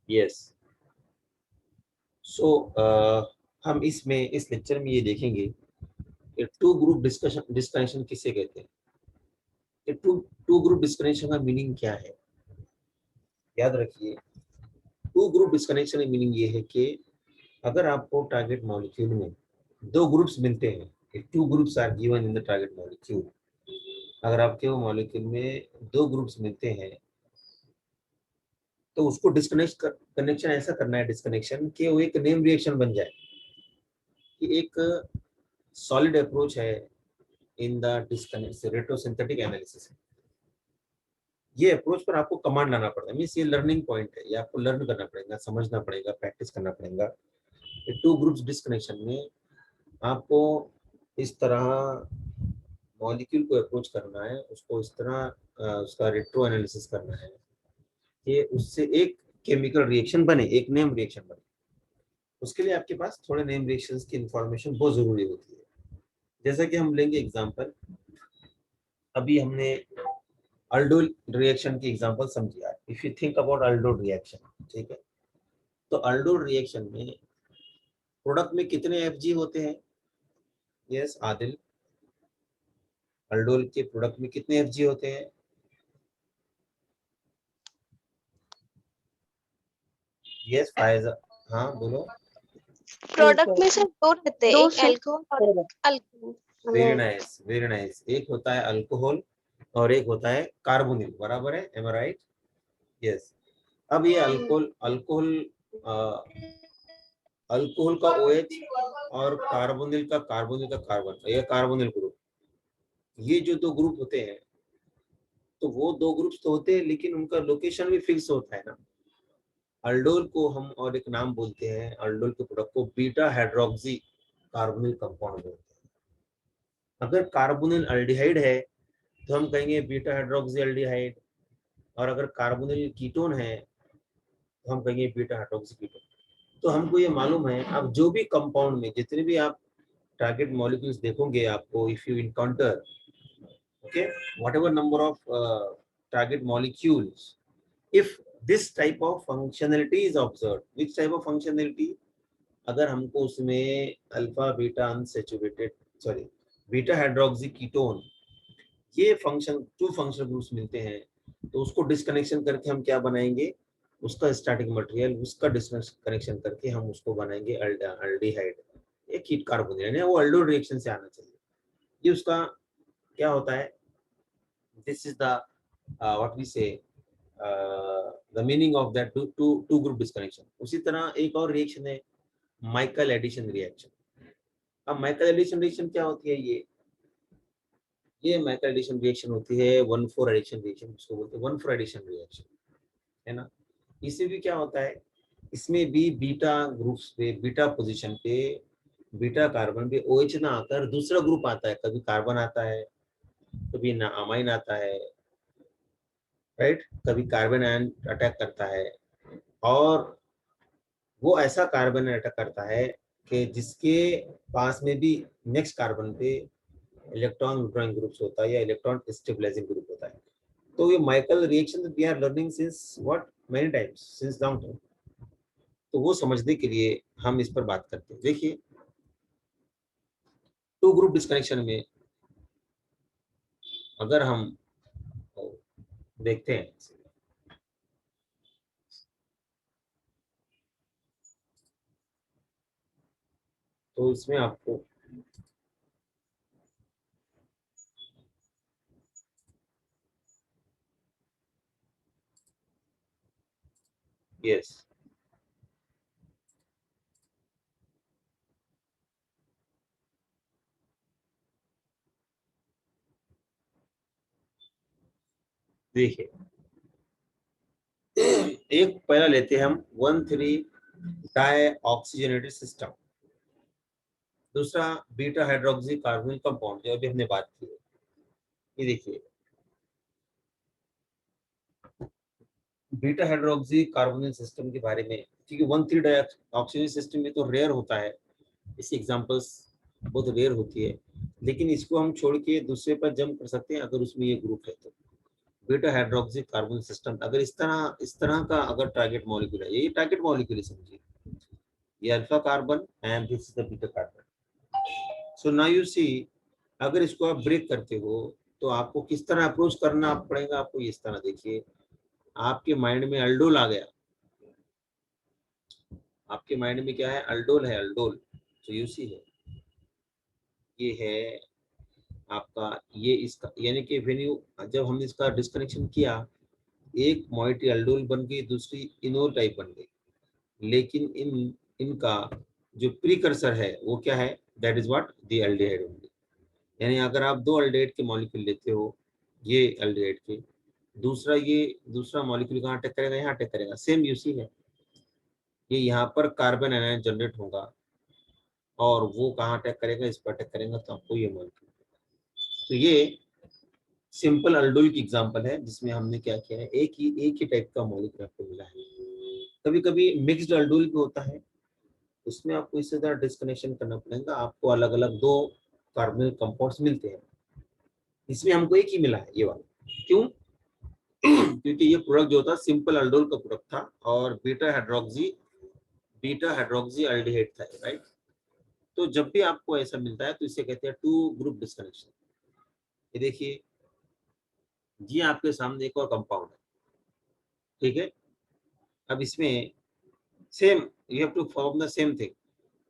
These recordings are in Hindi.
यस। सो हम इस लेक्चर में ये देखेंगे कि टू ग्रुप डिस्कनेक्शन किसे कहते हैं, कि टू टू ग्रुप डिस्कनेक्शन का मीनिंग क्या है। याद रखिए, टू ग्रुप डिस्कनेक्शन का मीनिंग ये है कि अगर आपको टारगेट मॉलिक्यूल में दो ग्रुप्स मिलते हैं, two groups are given in the target molecule, अगर आपके वो मॉलिक्यूल में दो ग्रुप्स मिलते हैं तो उसको कनेक्शन ऐसा करना है डिस्कनेक्शन कि वो एक नेम रिएक्शन बन जाए, कि एक सॉलिड अप्रोच है in the disconnect retrosynthetic analysis. ये अप्रोच पर आपको कमांड लाना पड़ता है, मीन्स ये लर्निंग पॉइंट है, ये आपको लर्न करना पड़ेगा, समझना पड़ेगा, प्रैक्टिस करना पड़ेगा। टू ग्रुप्स डिस्कनेक्शन में आपको इस तरह मॉलिक्यूल को अप्रोच करना है, उसको इस तरह उसका रेट्रो एनालिसिस करना है कि उससे एक केमिकल रिएक्शन बने, एक नेम रिएक्शन बने। उसके लिए आपके पास थोड़े नेम रिएक्शंस की इंफॉर्मेशन बहुत जरूरी होती है। जैसा कि हम लेंगे एग्जांपल, अभी हमने अल्डोल रिएक्शन की एग्जांपल समझी है। If you think about aldol reaction, ठीक है, तो अल्डोल रिएक्शन में प्रोडक्ट में कितने एफजी होते हैं? यस आदिल, अल्डोल के प्रोडक्ट में कितने एफजी होते हैं? यस फायजा, हाँ बोलो। प्रोडक्ट में सिर्फ दो रहते हैं, एक अल्कोहल और alcohol. Very nice, very nice. एक होता है अल्कोहल और एक होता है कार्बोनिल, बराबर है, एम आई राइट? यस। अब ये अल्कोहल अल्कोहल अल्कोहल का OH और कार्बोनिल का कार्बन, ये कार्बोनिल ग्रुप, ये जो दो ग्रुप होते हैं, तो वो दो ग्रुप्स तो होते हैं लेकिन उनका लोकेशन भी फिक्स होता है ना। अल्डोल को हम और एक नाम बोलते हैं, अल्डोल के प्रोडक्ट को बीटा हाइड्रोक्सी कार्बोनिल कंपाउंड बोलते हैं। अगर कार्बोनिल अल्डिहाइड है तो हम कहेंगे बीटा हाइड्रोक्सी अल्डिहाइड, और अगर कार्बोनिल कीटोन है तो हम कहेंगे बीटा हाइड्रोक्सी कीटोन। तो हमको ये मालूम है, अब जो भी कंपाउंड में जितने भी आप टारगेट मॉलिक्यूल्स देखोगे, आपको if you encounter, okay, whatever number of target molecules, if this type of functionality is observed, which type of functionality, अगर हमको उसमें alpha beta unsaturated, sorry, beta hydroxy ketone, ये फंक्शन टू फंक्शनल ग्रुप्स मिलते हैं, तो उसको डिस्कनेक्शन करके हम क्या बनाएंगे, उसका स्टैटिक मटेरियल, उसका डिस्कनेक्शन करके हम उसको बनाएंगे अल्डिहाइड, एक हीट कार्बोनेट, वो अल्डोल रिएक्शन से आना चाहिए। ये उसका क्या होता है, this is the what we say the meaning of that two group disconnection। उसी तरह एक और रिएक्शन है माइकल एडिशन रिएक्शन। अब माइकल एडिशन रिएक्शन क्या होती है? ये माइकल एडिशन रिएक्शन होती है 1,4 एडिशन रिएक्शन, उसको बोलते हैं 1,4 एडिशन रिएक्शन, है ना। इससे भी क्या होता है, इसमें भी बीटा ग्रुप्स पे, बीटा पोजीशन पे, बीटा कार्बन पे OH ना आकर दूसरा ग्रुप आता है, कभी कार्बन आता है, कभी ना अमाइन आता है, राइट, कभी कार्बन आयन अटैक करता है, और वो ऐसा कार्बन अटैक करता है कि जिसके पास में भी नेक्स्ट कार्बन पे इलेक्ट्रॉन विड्रॉइंग ग्रुप्स होता है या इलेक्ट्रॉन स्टेबलाइजिंग ग्रुप होता है। तो ये Michael reaction we are learning since what, many times, since long time. तो वो समझने के लिए हम इस पर बात करते हैं। देखिए, टू ग्रुप डिस्कनेक्शन में अगर हम देखते हैं, तो इसमें आपको यस, देखिए, एक पहला लेते हैं हम 1,3 डाई ऑक्सीजनेटेड सिस्टम, दूसरा बीटा हाइड्रोक्सी कार्बोनिल कंपाउंड जो अभी हमने बात की है। ये देखिए, बीटा हाइड्रोक्सी कार्बोनिल सिस्टम के बारे में, क्योंकि 1,3 डाई ऑक्सीजन सिस्टम में तो रेयर होता है, इसकी एग्जांपल्स बहुत रेयर होती है, लेकिन इसको हम छोड़ के दूसरे पर जंप कर सकते हैं अगर उसमें ये ग्रुप है तो। बीटा हाइड्रोक्सी कार्बन सिस्टम, अगर इस तरह का अगर टारगेट मॉलिक्यूल है, ये टारगेट मॉलिक्यूल समझिए, ये alpha carbon and this is the beta carbon. So now you see, अगर इसको आप ब्रेक करते हो तो आपको किस तरह अप्रोच करना पड़ेगा, आपको इस तरह देखिए, आपके माइंड में अल्डोल आ गया, आपके माइंड में क्या है, अल्डोल है, अल्डोल। तो यू सी है, ये है आपका, ये इसका यानी कि वेन्यू, जब हमने इसका डिस्कनेक्शन किया, एक मोइटी अल्डोल बन गई, दूसरी इनोल टाइप बन गई, लेकिन इनका जो प्रीकर्सर है वो क्या है, that is what the aldehyde only. यानी अगर आप दो एल्डिहाइड के मॉलिक्यूल लेते हो, ये एल्डिहाइड के, दूसरा ये दूसरा मॉलिक्यूल कहाँ अटैक करेगा, यहाँ अटैक करेगा, सेम यूसी है, ये यहाँ पर कार्बन एनायन जनरेट होगा और वो कहाँ अटैक करेगा, इस पर अटैक करेगा, तो आपको ये मॉलिक्यूल। तो ये सिंपल अल्डोल की एग्जांपल है जिसमें हमने क्या किया है, एक ही टाइप का मॉलिक्यूल आपको मिला है। कभी कभी मिक्स्ड अल्डोल भी होता है, उसमें आपको इससे ज्यादा डिस्कनेक्शन करना पड़ेगा, आपको अलग अलग दो कार्बोनिल कंपाउंड्स मिलते हैं, इसमें हमको एक ही मिला है ये वाला। क्यों? क्योंकि ये प्रोडक्ट जो था सिंपल अल्डोल का प्रोडक्ट था और बीटा हाइड्रोक्सी एल्डिहाइड था, राइट। तो जब भी आपको ऐसा मिलता है तो इसे कहते हैं टू ग्रुप डिस्कनेक्शन। ये देखिए, ये आपके सामने एक और कंपाउंड है, ठीक है। अब इसमें same, you have to follow the same thing.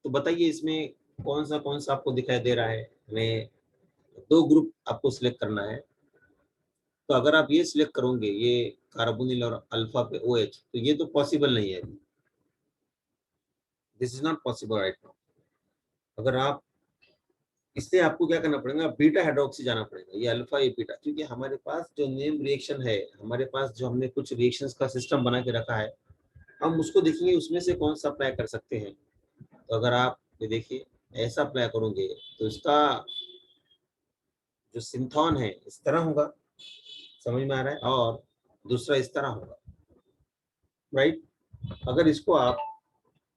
तो बताइए इसमें कौन सा आपको दिखाई दे रहा है, हमें दो ग्रुप आपको सिलेक्ट करना है। तो अगर आप ये सिलेक्ट करोगे, ये कार्बोनिल और अल्फा पे OH, तो ये तो पॉसिबल नहीं है, this is not possible right now. अगर आप, इसलिए आपको क्या करना पड़ेगा, बीटा हाइड्रोक्सी जाना पड़ेगा, ये अल्फा ये बीटा, क्योंकि हमारे पास जो नेम रिएक्शन है, हमारे पास जो हमने कुछ रिएक्शंस का सिस्टम बना के रखा है, हम उसको देखेंगे उसमें से कौन सा अप्लाई कर सकते हैं। तो अगर आप ये देखिए ऐसा अप्लाई करोगे तो इसका जो सिंथॉन है इस तरह होगा, समझ में आ रहा है, और दूसरा इस तरह होगा, राइट। अगर इसको आप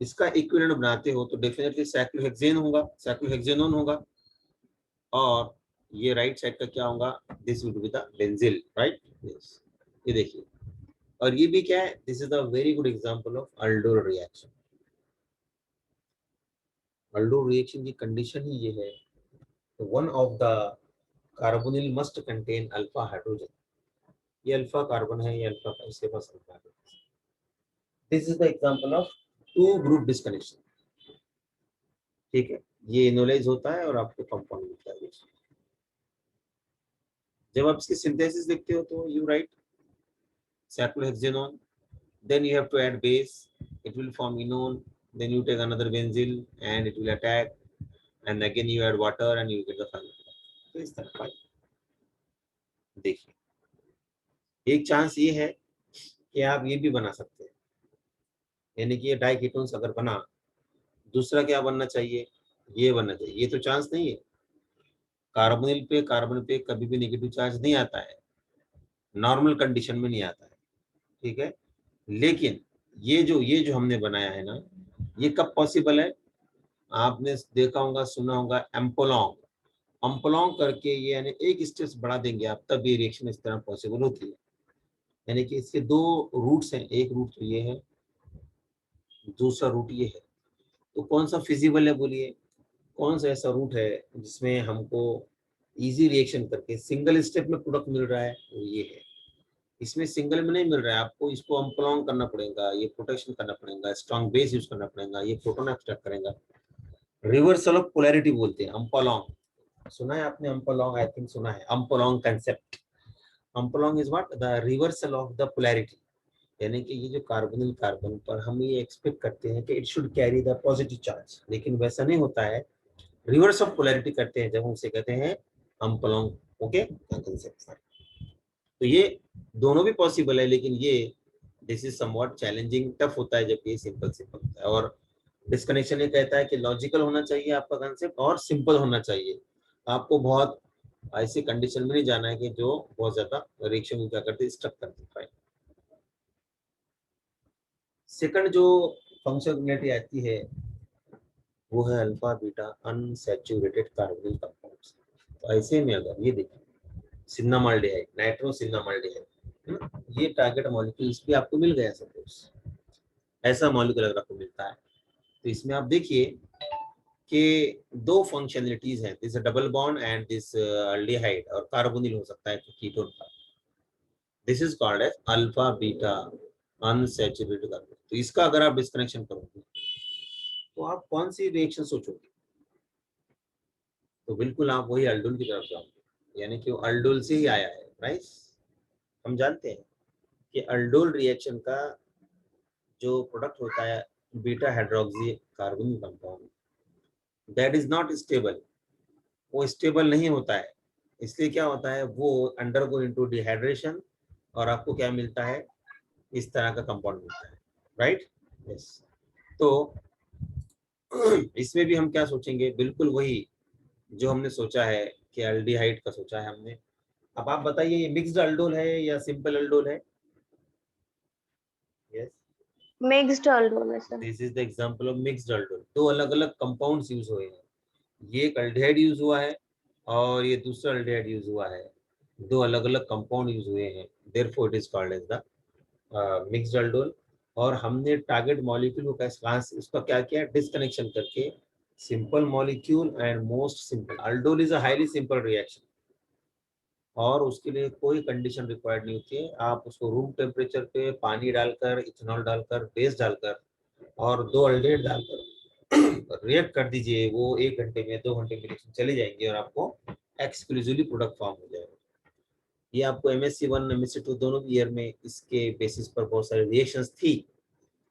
इसका इक्विवेलेंट बनाते हो तो डेफिनेटली साइक्लोहेक्सेन होगा, साइक्लोहेक्सेनोन होगा, और ये राइट साइड का क्या होगा, this will be the benzyl, right. Yes, ये देखिए, और ये भी क्या है, this is the very good example of aldol reaction. Aldol reaction की कंडीशन ही ये है, one of the carbonyl must contain alpha hydrogen, ये अल्फा कार्बन है, ये अल्फा, इसके पास अल्फा है। This is the example of two group disconnection, ठीक है। ये इनोलाइज होता है और आपको कंपाउंड मिलता है। जब आप इसकी सिंथेसिस देखते हो तो you right cyclohexanone, then you have to add base, it will form enone, then you take another benzyl and it will attack, and again you add water and you get the final product। तो इस तरह का देखिए, एक चांस ये है कि आप ये भी बना सकते हैं, यानी कि ये डाइकीटोन्स अगर बना, दूसरा क्या बनना चाहिए, ये बनना चाहिए, ये तो चांस नहीं है। कार्बन पे कभी भी नेगेटिव चार्ज नहीं आता है, नॉर्मल कंडीशन में नहीं आता है, ठीक है। लेकिन ये जो हमने बनाया है ना, ये कब पॉसिबल है, आपने देखा होगा, सुना होगा, एम्पोलॉन्ग, अम्पोलॉन्ग करके ये यानी एक स्टेप्स बढ़ा देंगे आप, तब ये रिएक्शन इस तरह पॉसिबल होती है। यानी कि इसके दो रूट्स हैं, एक रूट तो ये है, दूसरा रूट ये है। तो कौन सा फिजिबल है बोलिए, कौन सा ऐसा रूट है जिसमें हमको इजी रिएक्शन करके सिंगल स्टेप में प्रोडक्ट मिल रहा है, वो ये है। इसमें सिंगल में नहीं मिल रहा है, आपको इसको अम्पोलॉन्ग करना पड़ेगा, ये प्रोटेक्शन करना पड़ेगा, स्ट्रॉन्ग बेस यूज करना पड़ेगा, ये प्रोटोन एक्सट्रैक्ट करेगा, रिवर्सल ऑफ पोलैरिटी बोलते हैं अम्पोलॉन्ग। सुना है आपने अम्पोलॉन्ग, आई थिंक सुना है umpolung concept. Umpolung is what, the reversal of the polarity, यानी कि ये जो कार्बोनिल कार्बन पर हम ये एक्सपेक्ट करते हैं कि it should carry the positive charge, लेकिन वैसा नहीं होता है, रिवर्स ऑफ पोलैरिटी करते हैं, जब हम उसे कहते हैं अम्पोलॉन्ग, ओके कंसेप्ट। तो ये दोनों भी पॉसिबल है, लेकिन ये this is somewhat challenging, tough होता है, जबकि ये सिंपल होता है। और डिस्कनेक्शन ये कहता है कि लॉजिकल होना चाहिए आपका कंसेप्ट और सिंपल होना चाहिए, आपको बहुत ऐसी कंडीशन में नहीं जाना है कि जो बहुत ज्यादा रिएक्शन को क्या करते, स्टक करते हैं। सेकंड जो फंक्शनलिटी आती है वो है alpha beta unsaturated carbonyl compounds. तो ऐसे में अगर ये देखिए, सिन्नामाल्डिहाइड, नाइट्रोसिन्नामाल्डिहाइड, ये टारगेट मॉलिक्यूल्स भी आपको मिल गया सपोज, ऐसा मॉलिक्यूल अगर आपको मिलता है तो इसमें आप देखिए कि दो फंक्शनलिटीज हैं, this double bond and this aldehyde, और कार्बोनिल हो सकता है कीटोन का, this is called as alpha beta unsaturated carbon. तो इसका अगर आप डिस्कनेक्शन करोगे तो आप कौन सी रिएक्शन सोचोगे, तो बिल्कुल आप वही अल्डोल की तरफ जाओगे, यानी कि वो अल्डोल से ही आया है, राइट। हम जानते हैं कि अल्डोल रिएक्शन का जो प्रोडक्ट होता है beta hydroxy carbonyl compound, that is not stable, वो स्टेबल नहीं होता है, इसलिए क्या होता है वो अंडरगो इनटू डिहाइड्रेशन और आपको क्या मिलता है, इस तरह का कंपाउंड मिलता है, राइट। यस, तो इसमें भी हम क्या सोचेंगे, बिल्कुल वही जो हमने सोचा है कि अल्डिहाइड का सोचा है हमने। अब आप बताइए ये मिक्स्ड अल्डोल है या सिंपल अल्डोल है। यस, मिक्स्ड अल्डोल है sir. This is the example of mixed aldol. दो अलग अलग कंपाउंड्स यूज हुए हैं, ये एक अल्डिहाइड यूज हुआ है और ये दूसरा अल्डिहाइड यूज हुआ है, दो अलग अलग कंपाउंड यूज हुए हैं, therefore it is called as the mixed aldol. और हमने टारगेट मॉलिक्यूल को कैसे उसका क्या किया, डिस्कनेक्शन करके simple molecule and most simple. Aldol is a highly simple reaction और उसके लिए कोई कंडीशन रिक्वायर्ड नहीं होती है, आप उसको रूम टेम्परेचर पे पानी डालकर, इथेनॉल डालकर, बेस डालकर और दो अल्डेहाइड डालकर रिएक्ट कर दीजिए, वो 1 घंटे में 2 घंटे में रिएक्शन चले जाएंगे और आपको एक्सक्लूसिवली प्रोडक्ट फॉर्म हो जाएगा। ये आपको MSc 1 MSc 2 दोनों ईयर में इसके बेसिस पर बहुत सारी रिएक्शंस थी,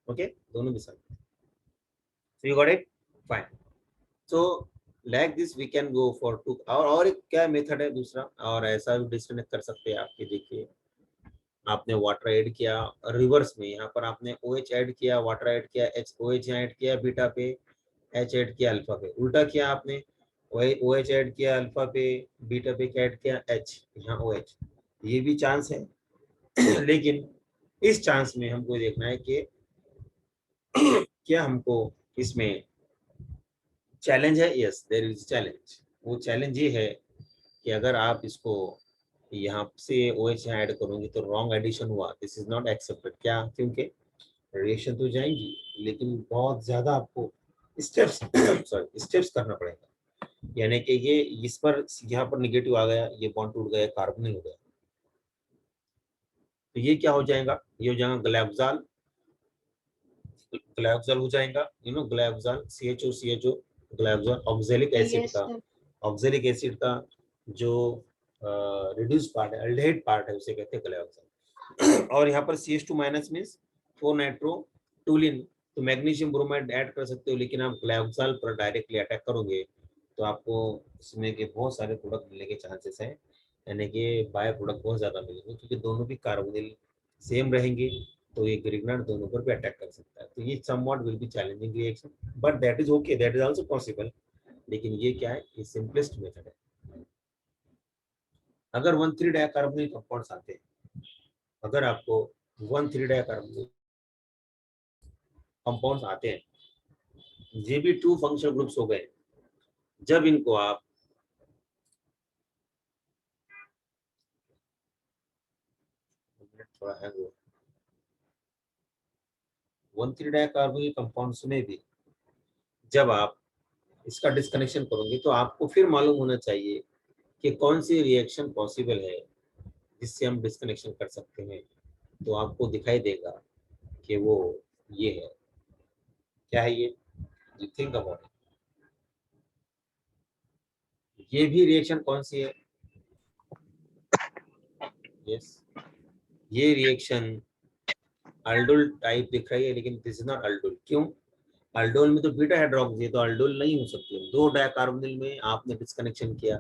ओके, दोनों के साथ। So you got it, fine. So like this we can go for two, और एक क्या मेथड है दूसरा, और ऐसा भी डिस्कनेक्ट कर सकते हैं आपके, देखिए आपने वाटर ऐड किया रिवर्स में, यहाँ पर आपने OH ऐड किया, वाटर ऐड किया, OH यहाँ ऐड किया बीटा पे, H ऐड किया अल्फा पे, उल्टा किया आपने, OH ऐड किया अल्फा पे, बीटा पे क्या ऐड किया, H, यहाँ OH, ये भी चांस है लेकिन इस चांस में हमको देखना है कि क्या हमको इसमें चैलेंज है। Yes, there is challenge. वो चैलेंज ये है कि अगर आप इसको यहाँ से OH यहाँ ऐड करोगे तो रॉन्ग एडिशन हुआ, दिस इज नॉट एक्सेप्टेड। क्या, क्योंकि रिएक्शन तो जाएंगी लेकिन बहुत ज्यादा आपको स्टेप्स सॉरी स्टेप्स करना पड़ेगा, यानी कि ये इस पर यहाँ पर निगेटिव आ गया, ये बॉन्ड टूट गया, कार्बोनिल हो गया, तो ये क्या हो जाएगा, ये हो जाएगा ग्लाइकोल, ग्लाइकोल हो जाएगा, glycol CHO glycol oxalic acid yes का, सर। ऑक्जेलिक एसिड का जो रिड्यूस पार्ट है, अल्डिहाइड पार्ट है, उसे कहते हैं ग्लाइकोल। और यहाँ पर CH2 माइनस मीन्स 4 नाइट्रोटोलिन, तो मैग्नीशियम ब्रोमाइड ऐड कर सकते हो, लेकिन आप ग्लाइकोल पर डायरेक्टली अटैक करोगे तो आपको इसमें के बहुत सारे प्रोडक्ट मिलने के चांसेस हैं, यानी कि बाय प्रोडक्ट बहुत ज्यादा मिलेंगे, क्योंकि दोनों भी कार्बोनिल सेम रहेंगे, तो ये ग्रिग्नार्ड दोनों पर भी अटैक कर सकता है। तो ये somewhat will be challenging reaction, but that is okay, that is also possible. लेकिन ये क्या है, ये सिंपलेस्ट मेथड है। अगर 1,3 डाइकार्बोनिल कंपाउंड्स आते हैं, अगर आपको 1,3 डाइकार्बोनिल कंपाउंड्स आते हैं, ये भी 2 फंक्शनल ग्रुप्स हो गए, जब इनको आप थोड़ा हैंग हुआ, 1,3 डाइकार्बोनिल कंपाउंड्स में भी जब आप इसका डिस्कनेक्शन करोगे तो आपको फिर मालूम होना चाहिए कि कौन सी रिएक्शन पॉसिबल है जिससे हम डिस्कनेक्शन कर सकते हैं। तो आपको दिखाई देगा कि वो ये है, क्या है ये, यू थिंक अबाउट इट, ये भी रिएक्शन कौन सी है। यस, ये रिएक्शन अल्डोल टाइप दिख रही है, लेकिन दिस इज नॉट अल्डोल। क्यों, अल्डोल में तो बीटा हाइड्रोक्सी है, तो अल्डोल नहीं हो सकती है। 2 डाइकार्बोनिल में आपने डिस्कनेक्शन किया,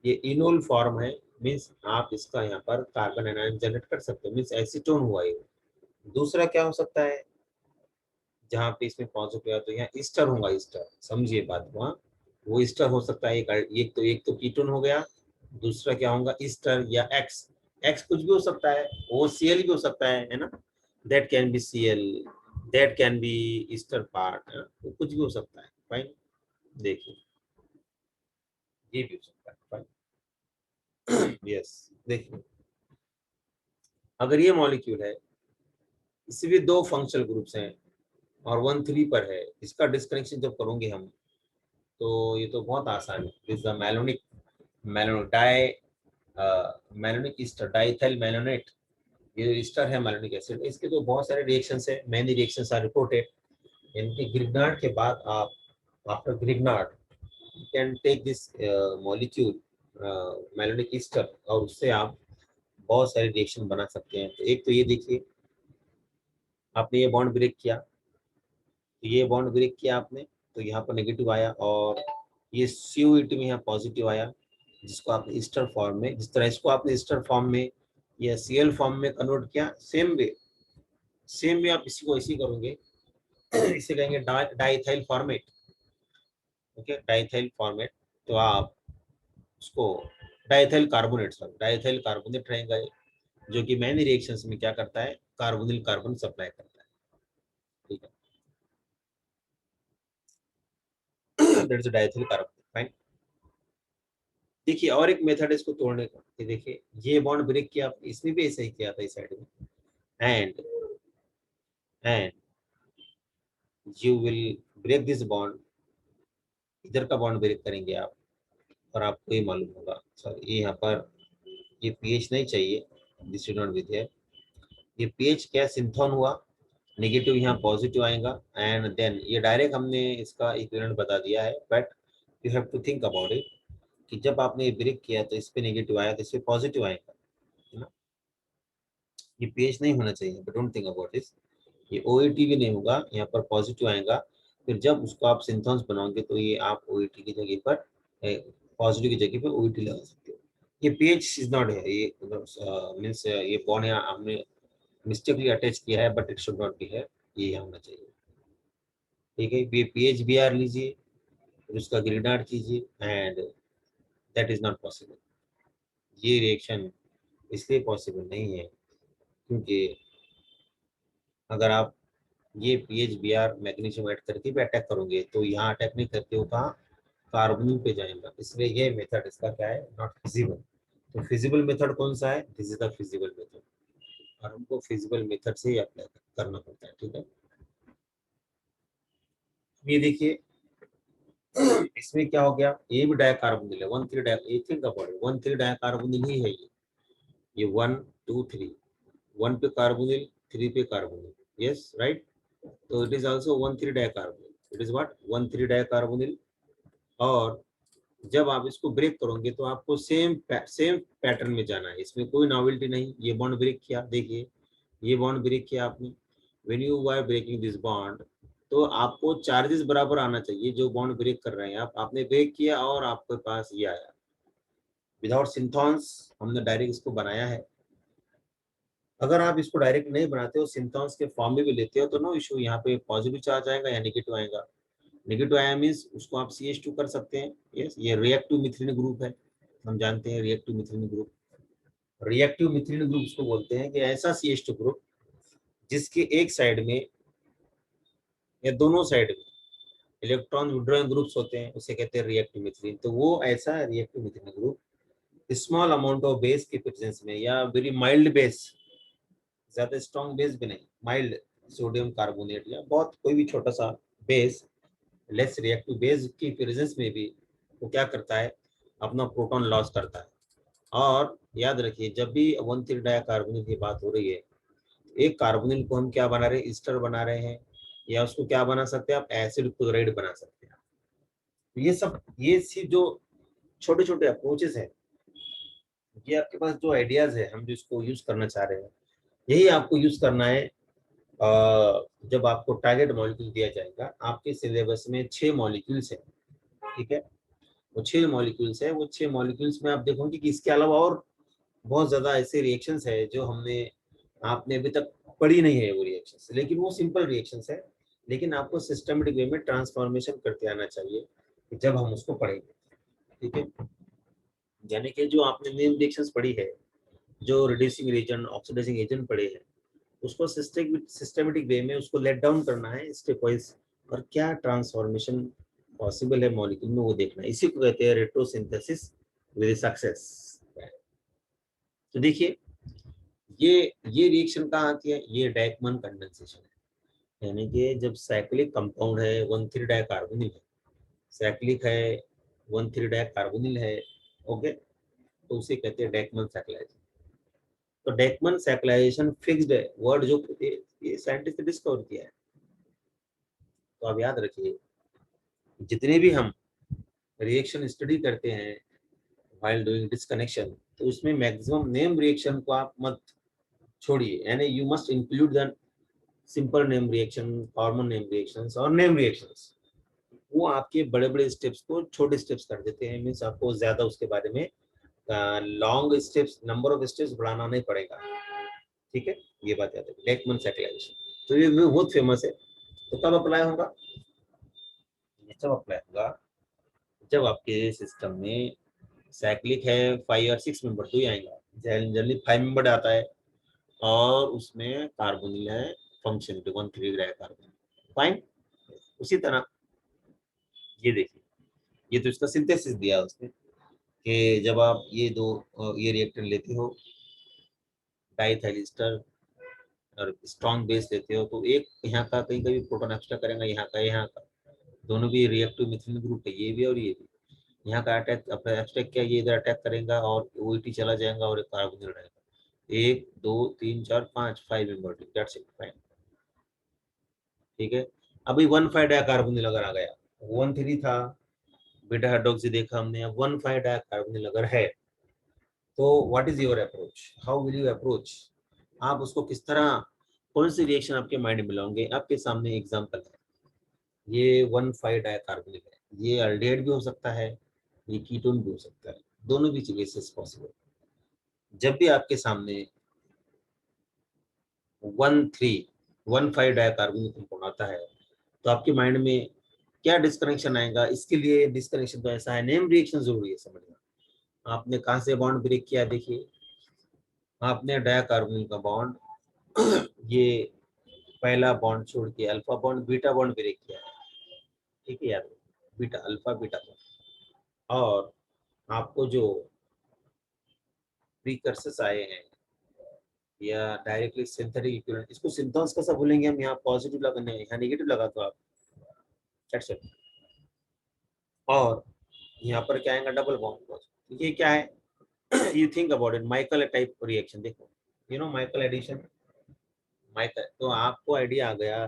ये इनोल फॉर्म है, मींस आप इसका यहाँ पर कार्बन एनायन जनरेट कर सकते हो, मींस एसीटोन हुआ ये। दूसरा क्या हो सकता है, जहाँ पे इसमें पॉजिटिव है तो यहाँ ईस्टर होगा, ईस्टर, समझिए बात वहाँ, वो ईस्टर हो सकता है। एक तो कीटोन हो गया, दूसरा क्या होगा, ईस्टर या एक्स, एक्स कुछ भी हो सकता है, वो Cl भी हो सकता है ना, that can be Cl, that can be Easter part, तो कुछ भी हो सकता है। फाइन, देखिए ये भी हो सकता है, फाइन। यस, देखिए अगर ये मॉलिक्यूल है, इससे भी दो फंक्शनल ग्रुप्स हैं और 1,3 पर है, इसका डिस्कनेक्शन जब करोगे हम, तो ये तो बहुत आसान है। This the malonic di malonic ester, diethyl malonate, ये ईस्टर है मैलोनिक एसिड। इसके तो बहुत सारे रिएक्शंस है, मेनी रिएक्शंस आर रिपोर्टेड। यानी ग्रिग्नार्ड के बाद आप, after Grignard you can take this molecule malonic ester, और उससे आप बहुत सारे रिएक्शन बना सकते हैं। तो एक तो ये देखिए, आपने ये बॉन्ड ब्रेक किया, तो ये बॉन्ड ब्रेक किया आपने, तो यहाँ पर नेगेटिव आया, और ये COET में यहाँ पॉजिटिव आया, जिसको आपने ईस्टर फॉर्म में, जिस तरह इसको आपने ईस्टर फॉर्म में या Cl फॉर्म में कन्वर्ट किया, सेम वे आप इसी को ऐसे करोगे। इसे कहेंगे diethyl format. Okay, diethyl format. तो आप उसको डाइथाइल कार्बोनेट रहेगा, जो कि मैनी रिएक्शंस में क्या करता है, कार्बोनिल कार्बन सप्लाई करता है। ठीक है, that is diethyl carbonate. Fine. देखिए और एक मेथड है इसको तोड़ने का, कि देखिए ये बॉन्ड ब्रेक किया, इसमें भी ऐसा ही किया था इस साइड में, and you will break this bond, इधर का बॉन्ड ब्रेक करेंगे आप, और आपको ये मालूम होगा, सॉरी ये यहाँ पर ये पीएच नहीं चाहिए, this should not be there. ये पीएच क्या सिंथॉन हुआ, नेगेटिव यहाँ पॉजिटिव आएगा, एंड देन ये डायरेक्ट हमने इसका इक्विवेलेंट बता दिया है, but you have to think about it, कि जब आपने ये ब्रेक किया तो इस पे नेगेटिव आया, तो इस पे पॉजिटिव आएगा, है ना। ये पीएच नहीं होना चाहिए, but don't think about this. ये OET भी नहीं होगा, यहाँ पर पॉजिटिव आएगा। फिर जब उसको आप सिंथॉन्स बनाओगे, तो ये आप OET की जगह पर, पॉजिटिव की जगह पर OET लगा सकते हो। ये पीएच इज नॉट है, ये मीन्स ये बॉन्ड यहाँ हमने मिस्टेकली अटैच किया है, but it should not B है, ये होना चाहिए। ठीक है, ये PHBr लीजिए, फिर उसका ग्रिग्नार्ड कीजिए, and that is not possible. ये रिएक्शन इसलिए पॉसिबल नहीं है क्योंकि अगर आप ये PHBr मैग्नीशियम ऐड करके भी अटैक करोगे, तो यहाँ अटैक नहीं करके वो कहाँ, कार्बोनिल पे जाएगा। इसलिए ये मेथड इसका क्या है, नॉट फिजिबल। तो फिजिबल मेथड कौन सा है, this is the feasible method, और हमको फिजिबल मेथड से ही अप्लाई करना पड़ता है। ठीक है, ये देखिए इसमें क्या हो गया, ये भी डायकार्बोनिल है, 1,3 डाई, थिंक अबाउट इट, 1,3 डायकार्बोनिल ही है ये 1 2 3, 1 पे कार्बोनिल, 3 पे कार्बोनिल, यस राइट। तो it is also 1,3 dicarbonyl, it is what, 1,3 dicarbonyl. और जब आप इसको ब्रेक करोगे, तो आपको सेम पैटर्न में जाना है, इसमें कोई नॉवेल्टी नहीं। ये बॉन्ड ब्रेक किया, देखिए ये बॉन्ड ब्रेक किया आपने, when you are breaking this bond, तो आपको चार्जेस बराबर आना चाहिए जो बॉन्ड ब्रेक कर रहे हैं आप। आपने ब्रेक किया और आपके पास ये आया, विदाउट सिंथॉन्स हमने डायरेक्ट इसको बनाया है। अगर आप इसको डायरेक्ट नहीं बनाते हो, सिंथॉन्स के फॉर्म में भी लेते हो, तो नो इशू, यहाँ पे पॉजिटिव चार्ज आएगा या नेगेटिव आएगा। नेगेटिव आया मीन्स उसको आप CH2 कर सकते हैं। यस, ये रिएक्टिव मिथ्रिन ग्रुप है, हम जानते हैं reactive methylene group. Reactive methylene group उसको बोलते हैं कि ऐसा CH2 ग्रुप जिसके एक साइड में या दोनों साइड में इलेक्ट्रॉन विड्रॉइंग ग्रुप्स होते हैं, उसे कहते हैं रिएक्टिव मिथ्रिन। तो वो ऐसा reactive methylene group small amount of base के प्रेजेंस में, या वेरी माइल्ड बेस, ज्यादा स्ट्रॉन्ग बेस भी नहीं, माइल्ड सोडियम कार्बोनेट या बहुत कोई भी छोटा सा बेस, लेस रिएक्टिव बेस की प्रेजेंस में भी वो क्या करता है, अपना प्रोटॉन लॉस करता है। और याद रखिए, जब भी 1,3 डायकार्बोनिल की बात हो रही है, एक कार्बोनिल को हम क्या बना रहे हैं, ईस्टर बना रहे हैं, या उसको क्या बना सकते हैं आप, एसिड क्लोराइड बना सकते हैं। तो ये सी जो छोटे छोटे अप्रोचेस हैं, ये आपके पास जो आइडियाज है, हम जो इसको यूज करना चाह रहे हैं, यही आपको यूज करना है। जब आपको टारगेट मॉलिक्यूल दिया जाएगा, आपके सिलेबस में 6 मॉलिक्यूल्स है, ठीक है, वो 6 मॉलिक्यूल्स है। वो 6 मॉलिक्यूल्स में आप देखोगे कि इसके अलावा और बहुत ज्यादा ऐसे रिएक्शंस है जो आपने अभी तक पढ़ी नहीं है वो रिएक्शंस, लेकिन वो सिंपल रिएक्शंस है, लेकिन आपको सिस्टमेटिक वे में ट्रांसफॉर्मेशन करते आना चाहिए जब हम उसको पढ़ेंगे। ठीक है, यानी कि जो आपने मेन रिएक्शंस पढ़ी है, जो रिड्यूसिंग एजेंट, ऑक्सीडाइजिंग एजेंट पढ़े हैं, उसको सिस्टमेटिक वे में उसको लेट डाउन करना है स्टेप वाइज, और क्या ट्रांसफॉर्मेशन पॉसिबल है मॉलिक्यूल में, वो देखना है। इसी को कहते हैं रेट्रोसिंथेसिस विद सक्सेस। तो देखिए ये रिएक्शन कहाँ आती है, ये डायकमन कंडेंसेशन है, यानी कि जब साइक्लिक कंपाउंड है 1,3 डाइकार्बोनिल है, साइक्लिक है 1,3 डाइकार्बोनिल है, ओके, तो उसे कहते हैं डायकमन साइक्लाइजेशन। तो डायकमन साइक्लाइजेशन फिक्स्ड है वर्ड, जो ये साइंटिस्ट ने डिस्कवर किया है। तो आप याद रखिए, जितने भी हम रिएक्शन स्टडी करते हैं व्हाइल डूइंग डिस्कनेक्शन, तो उसमें मैक्सिमम नेम रिएक्शन को आप मत छोड़िए, यानी you must include the simple name reaction, hormone name reactions और नेम रिएक्शंस। वो आपके बड़े बड़े स्टेप्स को छोटे स्टेप्स कर देते हैं, मीन्स आपको ज्यादा उसके बारे में long steps, number of steps बढ़ाना नहीं पड़ेगा, ठीक है, ये बात याद रखिए। डायकमन साइक्लाइजेशन, तो ये बहुत फेमस है। तो कब अप्लाई होगा, ये जब अप्लाई होगा जब आपके सिस्टम में साइक्लिक है 5 और 6 मेंबर, तो ही आएगा, जनरली 5 मेंबर आता है, और उसमें कार्बोनिल है फंक्शन पे 1,3 कार्बन, फाइन। उसी तरह ये देखिए, ये तो इसका सिंथेसिस दिया उसने कि जब आप ये दो ये रिएक्टर लेते हो, डाइथाइल ईस्टर और स्ट्रॉन्ग बेस लेते हो, तो एक यहाँ का कहीं कभी प्रोटॉन एक्स्ट्रा करेगा, यहाँ का दोनों भी रिएक्टिव मिथाइल ग्रुप है, ये भी और ये भी। यहाँ का अटैक अपना एब्स्ट्रैक्ट किया, ये इधर अटैक करेगा और ओईटी चला जाएगा और एक कार्बोनिल रहेगा, 1 2 3 4 5 5 मेंबर, दैट्स इट, फाइन, ठीक है। अभी 1,5 डाइकार्बोनिल अगर आ गया, 1,3 था, बीटा हाइड्रोक्सी देखा हमने, अब 1,5 डाइकार्बोनिल अगर है, तो what is your approach, how will you approach, आप उसको किस तरह, कौन सी रिएक्शन आपके माइंड में लाओगे। आपके सामने एग्जांपल है, ये 1,5 डाइकार्बोनिल है, ये अल्डिहाइड भी हो सकता है, ये कीटोन भी हो सकता है, दोनों भी केसेस पॉसिबल। जब भी आपके सामने 1,5 डाइकार्बोनिल कंपाउंड आता है, तो आपके माइंड में क्या डिस्कनेक्शन आएगा। इसके लिए डिस्कनेक्शन तो ऐसा है, नेम रिएक्शन जरूरी है समझना। आपने कहाँ से बॉन्ड ब्रेक किया, देखिए आपने डाइकार्बोनिल का बॉन्ड ये पहला बॉन्ड छोड़ के alpha bond beta bond break किया है, ठीक है यार, बीटा अल्फा बीटा बॉन्ड। और आपको जो प्रीकर्सर्स आए हैं या डायरेक्टली सिंथेटिक इक्विवेलेंट, इसको सिंथेसिस कैसा बोलेंगे हम, यहाँ पॉजिटिव लगाने, यहाँ नेगेटिव लगा तो आप दैट्स इट। और यहाँ पर क्या आएगा, डबल बॉन्ड। ये क्या है, you think about it, Michael type reaction, देखो you know Michael addition, Michael, तो आपको आइडिया आ गया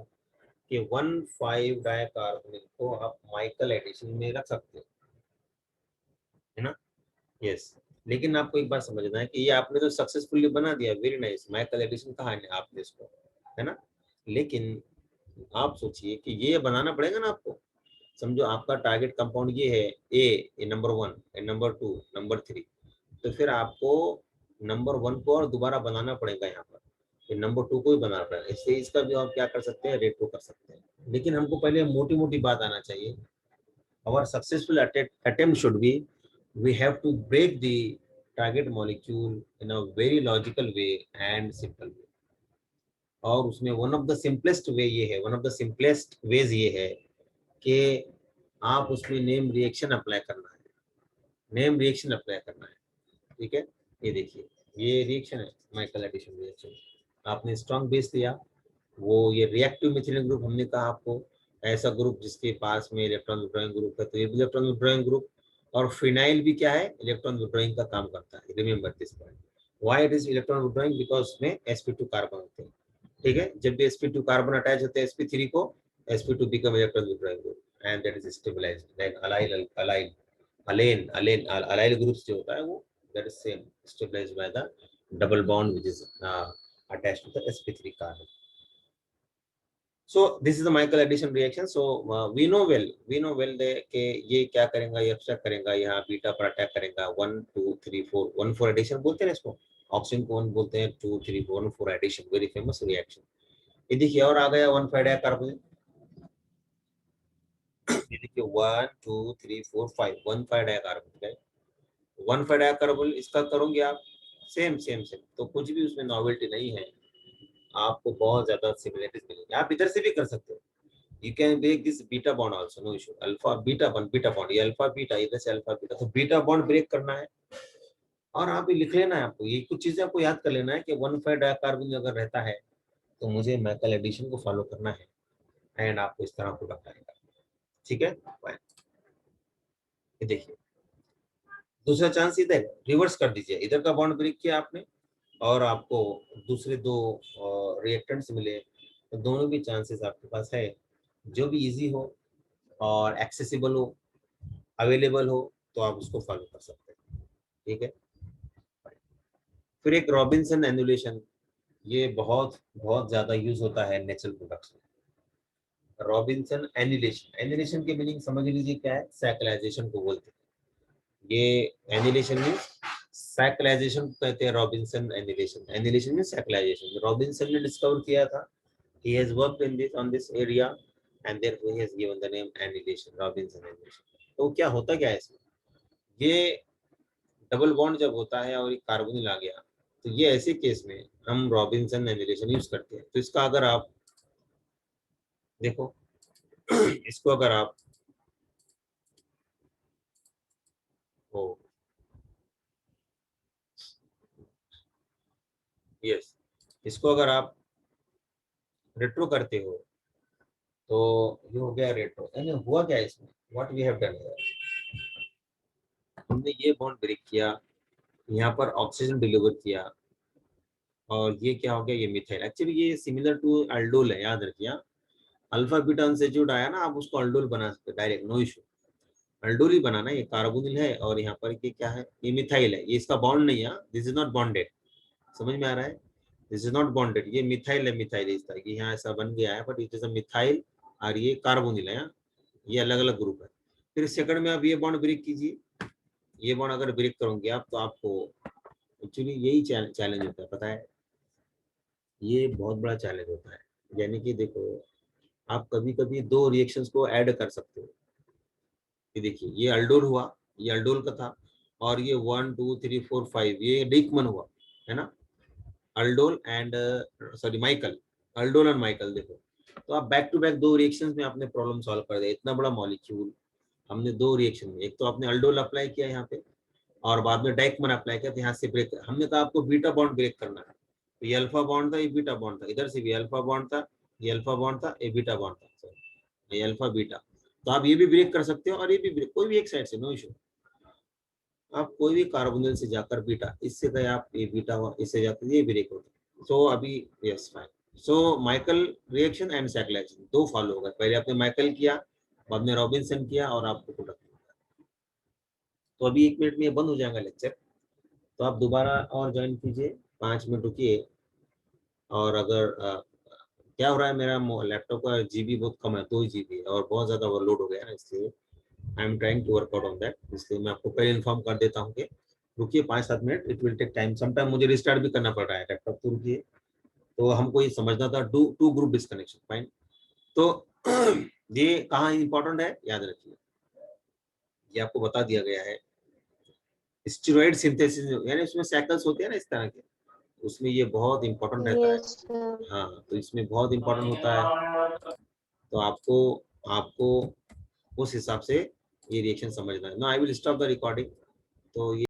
कि 1,5 डाइकार्बोनिल को आप माइकल एडिशन में रख सकते हो, है ना, यस। लेकिन आपको एक बात समझना है कि ये आपने तो सक्सेसफुली बना दिया, वेरी नाइस, माइकल एडिशन कहा है आपने इसको, है ना। लेकिन आप सोचिए कि ये बनाना पड़ेगा ना आपको। समझो आपका टारगेट कंपाउंड ये है, ए नंबर 1, नंबर 2, नंबर 3, तो फिर आपको नंबर 1 को और दोबारा बनाना पड़ेगा यहाँ पर, फिर नंबर 2 को ही बनाना पड़ेगा। इससे इसका भी आप क्या कर सकते हैं, रेट को कर सकते हैं। लेकिन हमको पहले मोटी मोटी बात आना चाहिए। our successful attempt should be, we have to break the target molecule in a very logical way and simple way। और उसमें one of the simplest way ये है, one of the simplest ways ये है कि आप उसमें नेम रिएक्शन अप्लाई करना है, नेम रिएक्शन अप्लाई करना है, ठीक है। ये देखिए, ये रिएक्शन है माइकल एडिशन रिएक्शन, आपने स्ट्रॉन्ग बेस दिया, वो ये रिएक्टिव मिथाइल ग्रुप, हमने कहा आपको ऐसा ग्रुप जिसके पास में इलेक्ट्रॉन विड्रॉइंग ग्रुप है, तो ये इलेक्ट्रॉन विड्रॉइंग ग्रुप। और फिनाइल भी क्या है, इलेक्ट्रॉन विड्रॉइंग का काम करता है, remember this point, why it is electron withdrawing, because उसमें sp2 कार्बन होते हैं, ठीक है। जब भी sp2 कार्बन अटैच होते हैं sp3 को, sp2 become electron withdrawing group and that is stabilized, like allyl allyl allene allene allyl groups जो होता है वो, that is same stabilized by the double bond which is attached to the sp3 carbon। So this is the Michael addition reaction। So we know well कि ये क्या करेगा, ये एक्स्ट्रा करेगा, यहाँ बीटा पर अटैक करेगा, 1 2 3 4 1 4 एडिशन बोलते हैं इसको, ऑक्सीजन को 1 बोलते हैं, 2 3 4 1 4 एडिशन, वेरी फेमस रिएक्शन। ये देखिए और आ गया 1,5 डाइकार्बोनिल, ये देखिए 1 2 3 4 5 1,5 डाइकार्बोनिल, 1,5 डाइकार्बोनिल, इसका करोगे आप सेम सेम सेम, तो कुछ भी उसमें नॉवेल्टी नहीं है, आपको बहुत ज्यादा सिमिलरिटीज मिलेंगी। आप इधर से भी कर सकते हो, you can break this beta bond also, no issue, alpha beta bond, ये alpha beta, इधर से alpha beta, तो beta bond break करना है और आप ये लिख लेना है, आपको ये कुछ चीजें आपको याद कर लेना है कि 1,5 डाइकार्बोनिल अगर रहता है तो मुझे मैकल एडिशन को फॉलो करना है, एंड आपको इस तरह प्रोडक्ट आएगा। ठीक है, फाइन। ये देखिए दूसरा चांस इधर रिवर्स कर दीजिए, इधर का बॉन्ड ब्रेक किया आपने और आपको दूसरे दो रिएक्टेंट्स मिले, तो दोनों भी चांसेस आपके पास है, जो भी इजी हो और एक्सेसिबल हो, अवेलेबल हो, तो आप उसको फॉलो कर सकते हैं। ठीक है, फिर एक रॉबिन्सन एनुलेशन, ये बहुत बहुत ज्यादा यूज होता है नेचुरल प्रोडक्ट्स में। रॉबिन्सन एनुलेशन, एनुलेशन की मीनिंग समझ लीजिए क्या है, सैकलाइजेशन को बोलते हैं। ये एनुलेशन मीन्स सैकलाइजेशन को कहते हैं, Robinson annulation. Annulation means cyclization. Robinson ने डिस्कवर किया था, he has worked in this on this area and therefore he has given the name annihilation, Robinson annihilation। तो क्या होता क्या है इसमें, ये डबल बॉन्ड जब होता है और एक कार्बोनिल आ गया, तो ये ऐसे केस में हम रॉबिन्सन एनिलेशन यूज करते हैं। तो इसका अगर आप देखो इसको अगर आप यस इसको अगर आप रेट्रो करते हो तो ये हो गया रेट्रो। यानी हुआ क्या इसमें, व्हाट वी हैव डन, हमने ये बॉन्ड ब्रेक किया, यहाँ पर ऑक्सीजन डिलीवर किया, और ये क्या हो गया, ये मिथाइल। एक्चुअली ये सिमिलर टू अल्डोल है, याद रखिए। अल्फा बीटा अनसेचुरेट आया ना, आप उसको अल्डोल बना सकते हैं डायरेक्ट, नो इशू। अल्डोल ही बनाना, ये कार्बोनिल है और यहाँ पर ये क्या है, ये मिथाइल है। ये इसका बॉन्ड नहीं है, दिस इज नॉट बॉन्डेड, समझ में आ रहा है, दिस इज नॉट बॉन्डेड। ये मिथाइल है, मिथाइल इस तरह की यहाँ ऐसा बन गया है, but it is a methyl, और ये कार्बोनिल है, ये अलग अलग ग्रुप है। फिर सेकंड में आप ये बॉन्ड ब्रेक कीजिए, ये बॉन्ड अगर ब्रेक करोगे आप, तो आपको एक्चुअली यही चैलेंज होता है, पता है, ये बहुत बड़ा चैलेंज होता है। यानी कि देखो, आप कभी कभी दो रिएक्शंस को ऐड कर सकते हो। ये देखिए, ये अल्डोल हुआ, ये अल्डोल का था, और ये 1 2 3 4 5 ये डिकमन हुआ, है ना, aldol and sorry Michael, aldol and Michael. देखो, तो आप बैक टू बैक दो रिएक्शंस में आपने प्रॉब्लम सॉल्व कर दिया। इतना बड़ा मॉलिक्यूल हमने दो रिएक्शन में, एक तो आपने अल्डोल अप्लाई किया यहाँ पे, और बाद में डाइकमन अप्लाई किया, तो यहाँ से ब्रेक, हमने कहा आपको बीटा बॉन्ड ब्रेक करना है, तो ये अल्फा बॉन्ड था, ये बीटा बॉन्ड था, इधर से भी अल्फा बॉन्ड था, ये अल्फा बॉन्ड था, ये बीटा बॉन्ड था, ये अल्फा बीटा। तो आप ये भी ब्रेक कर सकते हो और ये भी ब्रेक, कोई भी एक साइड से, नो इशू। आप कोई भी कार्बोनिल से जाकर बीटा, इससे गए आप, ये बीटा हुआ, इससे जाकर ये ब्रेक होता है। सो अभी yes fine. So Michael reaction and cyclization दो फॉलो हो गए, पहले आपने माइकल किया, बाद में रॉबिन्सन किया, और आपको प्रोडक्ट मिला। तो अभी 1 मिनट में ये बंद हो जाएगा लेक्चर, तो आप दोबारा और ज्वाइन कीजिए, 5 मिनट रुकिए। और अगर क्या हो रहा है, मेरा लैपटॉप का जीबी बहुत कम है, 2 GB है, और बहुत ज्यादा ओवरलोड हो गया है, इसलिए I am trying to work out on that. इसलिए मैं आपको पहले इन्फॉर्म कर देता हूँ कि रुकिए 5-7 minute, it will take time, sometime मुझे रिस्टार्ट भी करना पड़ रहा है लैपटॉप, तो रुकिए। तो हमको ये समझना था, टू ग्रुप डिस्कनेक्शन, फाइन। तो ये कहाँ इंपॉर्टेंट है, याद रखिए, ये आपको बता दिया गया है। स्टेरॉइड सिंथेसिस, यानी उसमें साइकिल्स होते हैं ना इस तरह के, उसमें ये बहुत इंपॉर्टेंट रहता है। Yes, sir. हाँ, तो इसमें बहुत इंपॉर्टेंट होता है, तो आपको आपको उस हिसाब से ये रिएक्शन समझना है ना। I will stop the recording. तो ये